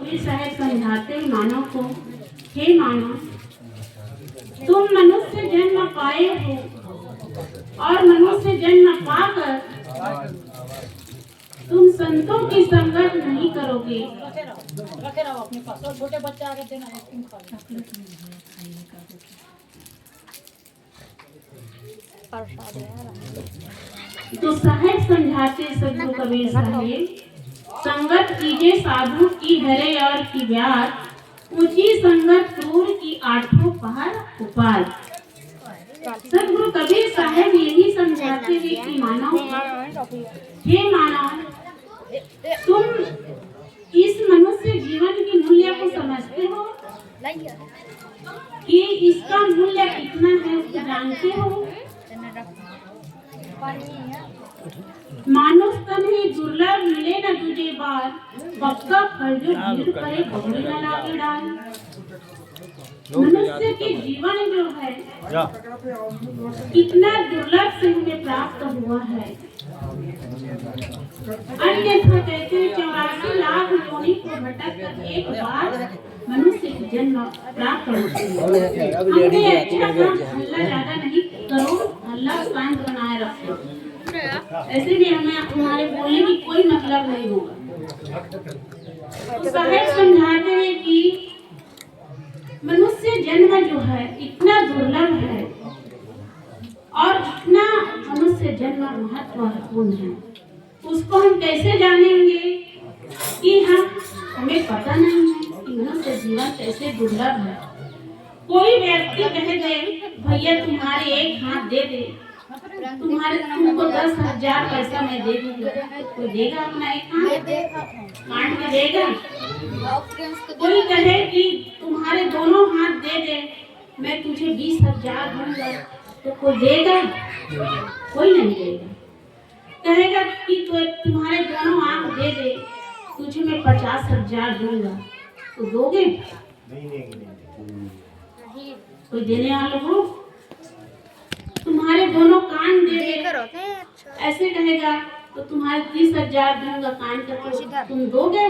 कबीर साहब समझाते हैं मानव को, हे मानव, तुम मनुष्य जन्म पाए हो और मनुष्य जन्म पाकर तुम संतों की संगत नहीं करोगे। रखे रहो अपने पास, और छोटे बच्चे आगे देना आइसक्रीम खा तो साहेब समझाते सदगुरु कबीर साहेब, संगत कीजिए साधु की हरे और की व्यास, ऊंची संगत क्रूर की आठों पहर उपाय। सदगुरु कबीर साहेब यही समझाते हैं कि मानव, हे मानव, तुम इस मनुष्य जीवन की मूल्य को समझते हो कि इसका मूल्य कितना है, उसको जानते हो। मानुष तन ही दुर्लभ मिले न तुझे बार, पक्का खरजो ढीर करे पगड़ी न लागे डाल। मनुष्य के जीवन जो है कितना दुर्लभ से हमें प्राप्त हुआ है। अन्यथा कहते हैं 84 लाख योनि को भटक कर एक बार मनुष्य की जन्म प्राप्त होती है। हमने अच्छा काम हल्ला ज्यादा नहीं करो, हल्ला शांत बनाए रखो, ऐसे भी हमें हमारे बोलने की कोई मतलब नहीं होगा। तो साहेब समझाते हैं कि मनुष्य जन्म जो है इतना दुर्लभ है और इतना मनुष्य जन्म महत्वपूर्ण है, उसको हम कैसे जानेंगे कि हमें पता नहीं है कि मनुष्य जीवन कैसे दुर्लभ है। कोई व्यक्ति कह दे भैया तुम्हारे एक हाथ दे दे, तुमको 10,000 पैसा मैं दे दूंगा, कोई देगा अपना एक हाथ काट के देगा? कोई कहे कि तुम्हारे दोनों हाथ दे दे मैं तुझे 20,000 दूंगा, तो कोई देगा? कोई नहीं देगा। कहेगा कि तुम्हारे दोनों आंख दे दे तुझे मैं 50,000 दूंगा, तो दोगे? कोई देने वाला हो? तुम्हारे दोनों कान दे दे, ऐसे कहेगा तो तुम्हारे 30,000 दूंगा कान का, तो तुम दोगे?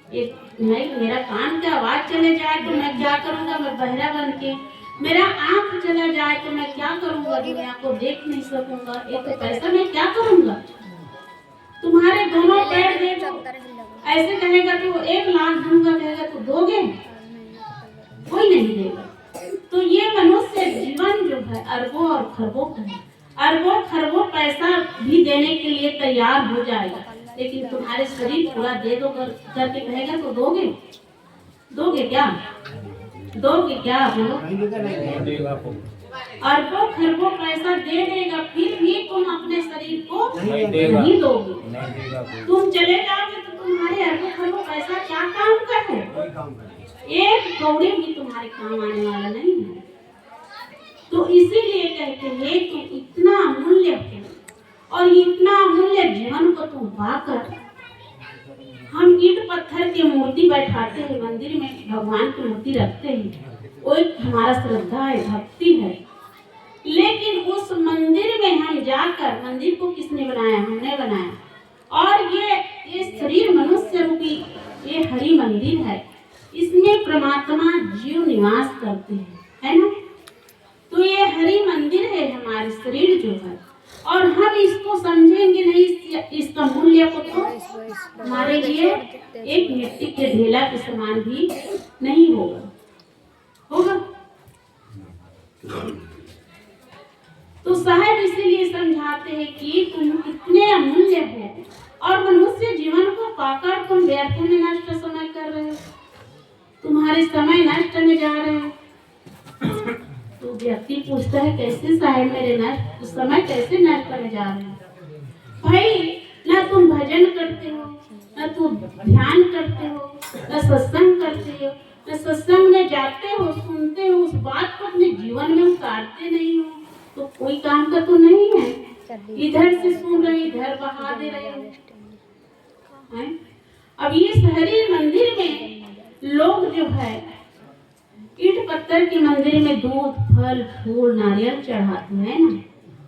नहीं, मेरा कान का आवाज चले जाए तो मैं क्या करूंगा? मैं बहरा बन के, मेरा आंख चला जाए तो मैं क्या करूंगा? दुनिया को देख नहीं सकूंगा, एक पैसा मैं क्या करूंगा? तुम्हारे दोनों पैर दे दो, ऐसे कहेगा तो 1 लाख दूंगा, कहेगा तो दोगे? कोई नहीं देगा। तो ये मनुष्य जीवन जो है अरबों और खरबों का है, अरबों खरबों पैसा भी देने के लिए तैयार हो जाएगा, लेकिन तुम्हारे शरीर पूरा दे दो करके कहेगा तो दोगे? दोगे क्या? दोगे क्या? बोलो। अरबों खरबों पैसा दे देगा, फिर भी तुम अपने शरीर को नहीं दोगे। तुम चले जाओगे तो तुम्हारे अरबों खरबों पैसा क्या काम का है? एक कौड़ी भी तुम्हारे काम आने वाला नहीं है। तो इसीलिए कहते हैं तुम इतना अमूल्य हो और इतना अमूल्य जीवन को तुम पाकर, हम ईंट पत्थर की मूर्ति बैठाते हैं मंदिर में, भगवान की मूर्ति रखते हैं, वो एक हमारा श्रद्धा है, भक्ति है, लेकिन उस मंदिर में हम जाकर, मंदिर को किसने बनाया? हमने बनाया। और ये शरीर मनुष्य रूपी ये हरि मंदिर है, इसमें परमात्मा जीव निवास करते हैं, है ना? तो ये हरि मंदिर है हमारे शरीर जो है, और हम इसको समझेंगे नहीं, इसका मूल्य को, तो हमारे लिए एक मिट्टी के ढेला के समान भी नहीं होगा। तो साहब इसीलिए समझाते हैं कि तुम कितने अमूल्य हो और मनुष्य जीवन को पाकर तुम व्यर्थ में नष्ट समय कर रहे हो, तुम्हारे समय नष्ट में जा रहे हैं। तो व्यक्ति पूछता है कैसे साहब मेरे नष्ट समय कैसे नष्ट में जा रहे हैं? भाई, ना तुम भजन करते हो, ना तुम ध्यान करते हो, ना सत्संग करते हो, ना सत्संग में जाते हो, सुनते हो, उस बात को अपने जीवन में उतारते नहीं हो, तो कोई काम का तो नहीं है। इधर से सुन रहे, इधर बहा दे रहे हैं। अब ये शहरी मंदिर में लोग जो है ईंट पत्थर के मंदिर में दूध फल फूल नारियल चढ़ाते हैं ना,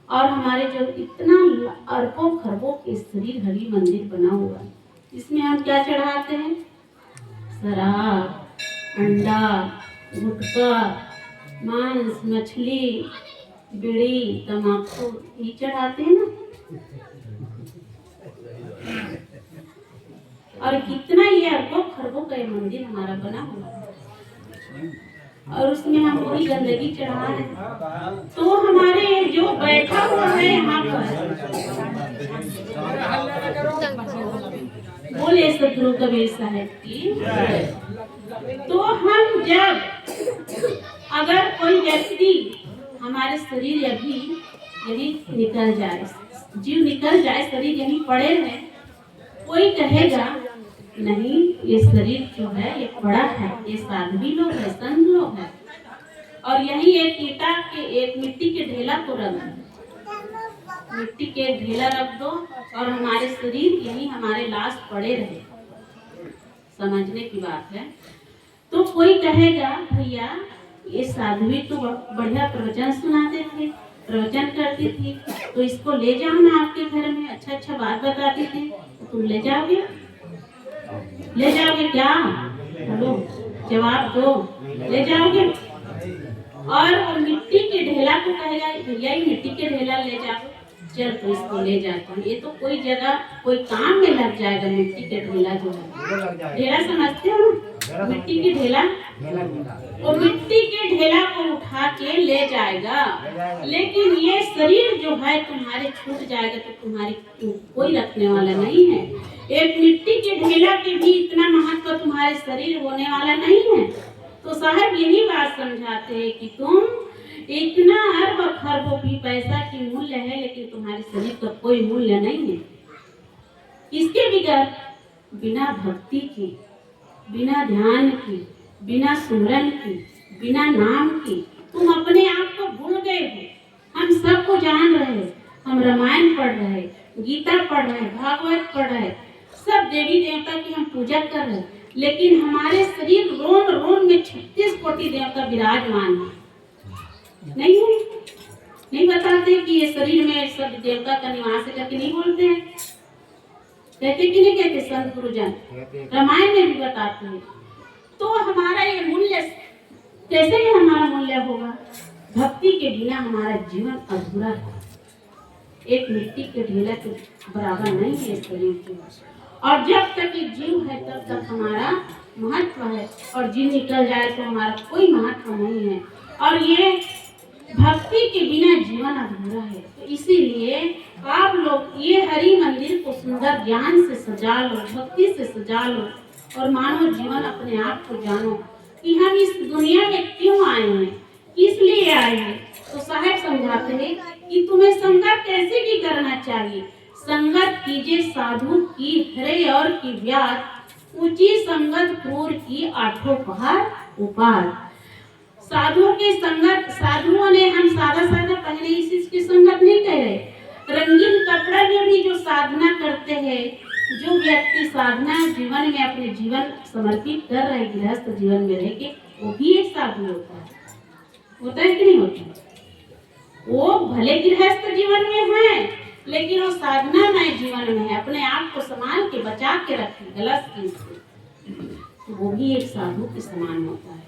और हमारे जो इतना अरबों खरबों के शरीर हरि मंदिर बना हुआ है, इसमें हम क्या चढ़ाते हैं? शराब, अंडा, गुटखा, मांस, मछली, बीड़ी, तम्बाकू ये चढ़ाते हैं ना। और कितना ये अरबों खरबों का ये मंदिर हमारा बना हुआ है और उसमें हम वही गंदगी चढ़ा रहे हैं। तो हमारे जो बैठा हुआ है यहाँ पर, बोले सतगुरु कबीर साहब की, तो हम जब अगर कोई व्यक्ति हमारे शरीर यदि निकल जाए, जीव निकल जाए, शरीर यहीं पड़े रहे, कोई कहेगा नहीं ये शरीर जो है ये पड़ा है, ये साध्वी लोग है, संत लोग है, और यही एक मिट्टी के ढेला को रख दो, मिट्टी के ढेला रख दो और हमारे शरीर यही हमारे लाश पड़े रहे। समझने की बात है। तो कोई कहेगा भैया ये साध्वी तो बढ़िया प्रवचन सुनाते थे, प्रवचन करती थी, तो इसको ले जाओ ना आपके घर में, अच्छा अच्छा बात बताती थी, तो तुम ले जाओगे? ले जाओगे क्या? बोलो, जवाब दो, ले जाओगे? और मिट्टी के ढेला को कहेगा भैया ये मिट्टी के ढेला ले जाओ, चल तो इसको ले जाता हूँ, ये तो कोई जगह कोई काम में लग जाएगा। मिट्टी के ढेला जो है, ढेला समझते हो ना, मिट्टी के ढेला, वो मिट्टी के ढेला को उठा के ले जाएगा, लेकिन ये शरीर जो है तुम्हारे छूट जाएगा तो तुम्हारी कोई रखने वाला नहीं है। एक मिट्टी के ढेला के भी इतना महत्व तुम्हारे शरीर होने वाला नहीं है। तो साहब यही बात समझाते हैं कि तुम इतना अरब खरबों की पैसा की मूल्य है, लेकिन तुम्हारे शरीर का कोई मूल्य नहीं है। इसके बगैर बिना भक्ति की, बिना ध्यान की, बिना सुमरन की, बिना नाम की तुम अपने आप को भूल गए हो। हम सबको जान रहे, हम रामायण पढ़ रहे, गीता पढ़ रहे, भागवत पढ़ रहे, सब देवी देवता की हम पूजा कर रहे, लेकिन हमारे शरीर रोम रोम में 36 कोटि देवता विराजमान है। नहीं है, नहीं बताते कि ये शरीर में सब देवता का निवास है, करके नहीं बोलते हैं, कहते कि नहीं कहते संत गुरुजन, रामायण में भी बताते हैं। तो हमारा ये मूल्य कैसे ही हमारा मूल्य होगा? भक्ति के बिना हमारा जीवन अधूरा है। एक मिट्टी के ढेला के बराबर नहीं है शरीर के, और जब तक ये जीव है तब तक हमारा महत्व है, और जीव निकल जाए तो हमारा कोई महत्व नहीं है। और ये भक्ति के बिना जीवन अधूरा है। तो इसीलिए आप लोग ये हरि मंदिर को सुंदर ज्ञान से सजा लो, भक्ति से सजा लो, और मानो जीवन अपने आप को जानो कि हम इस दुनिया में क्यों आए हैं, किस लिए आए हैं। तो साहब समझाते हैं कि तुम्हें संगत कैसे की करना चाहिए। संगत कीजिए साधु की हरे और की व्यात, ऊंची संगत क्रूर की आठों पहाड़ उपार। साधुओं की संगत, साधुओं ने हम सादा सादा पहले इस की संगत नहीं कह रहे, रंगीन कपड़ा में भी जो साधना करते हैं, जो व्यक्ति साधना जीवन में अपने जीवन समर्पित कर रहे हैं, गृहस्थ जीवन में रह के, वो भी एक साधु होता है कि नहीं होता? वो भले गृहस्थ जीवन में है, लेकिन वो साधना में जीवन में है, अपने आप को संभाल के बचा के रखे गलत चीज से, तो वो भी एक साधु के समान होता है।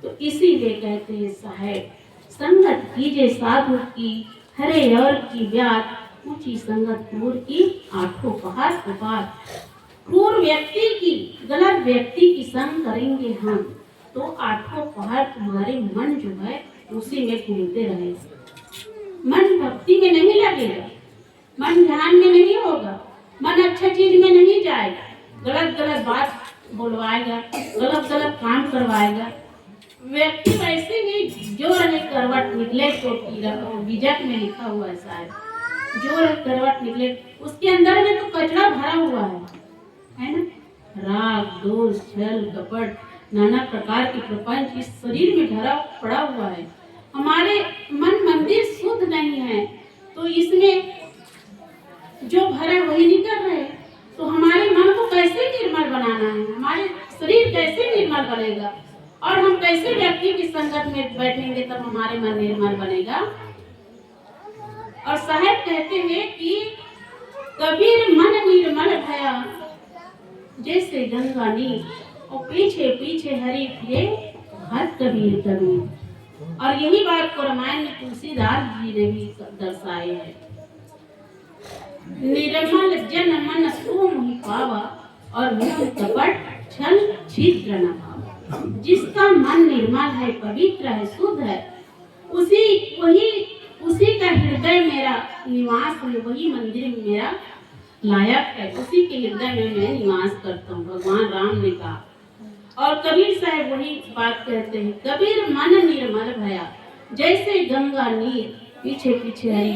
तो इसीलिए कहते हैं साहेब, संगत कीजिए साधु की हरे और की व्यात, ऊंची संगत क्रूर की आठों पहाड़ उपार। क्रूर व्यक्ति की, गलत व्यक्ति की संग करेंगे हम तो आठों पहाड़ तुम्हारे मन जो है उसी में घूमते रहेगा। मन भक्ति में नहीं लगेगा, मन ध्यान में नहीं होगा, मन अच्छा चीज में नहीं जाएगा, गलत गलत बात बोलवाएगा, गलत गलत काम करवाएगा। व्यक्ति वैसे भी जो रहे करवट निकले, तो बीजक में लिखा हुआ है शायद, जो रहे करवट निकले, उसके अंदर में तो कचरा भरा हुआ है ना, राग, दोष, छल, कपट, नाना प्रकार के प्रपंच इस शरीर में भरा पड़ा हुआ है। हमारे मन मंदिर शुद्ध नहीं है, तो इसमें जो भरा वही निकल रहे, तो हमारे मन को कैसे निर्मल बनाना है, हमारे शरीर कैसे निर्मल बनेगा, और हम कैसे व्यक्ति की संगत में बैठेंगे तब हमारे मन निर्मल बनेगा। और साहब कहते हैं कि कबीर मन निर्मल भया, जैसे गंगा नीर और पीछे पीछे हरि फिरे हर कबीर कबीर। और यही बात को रामायण में तुलसीदास जी ने भी दर्शाए है। निर्मल जन मन सो मोहि पावा और मूढ़ कपट छल छिद्र न पावा। जिसका मन निर्मल है, पवित्र है, शुद्ध है, उसी का हृदय मेरा निवास है, वही मंदिर मेरा लायक है, उसी के हृदय में मैं निवास करता हूँ, भगवान राम ने कहा। और कबीर साहब वही बात कहते हैं, कबीर मन निर्मल भया जैसे गंगा नीर पीछे पीछे हरि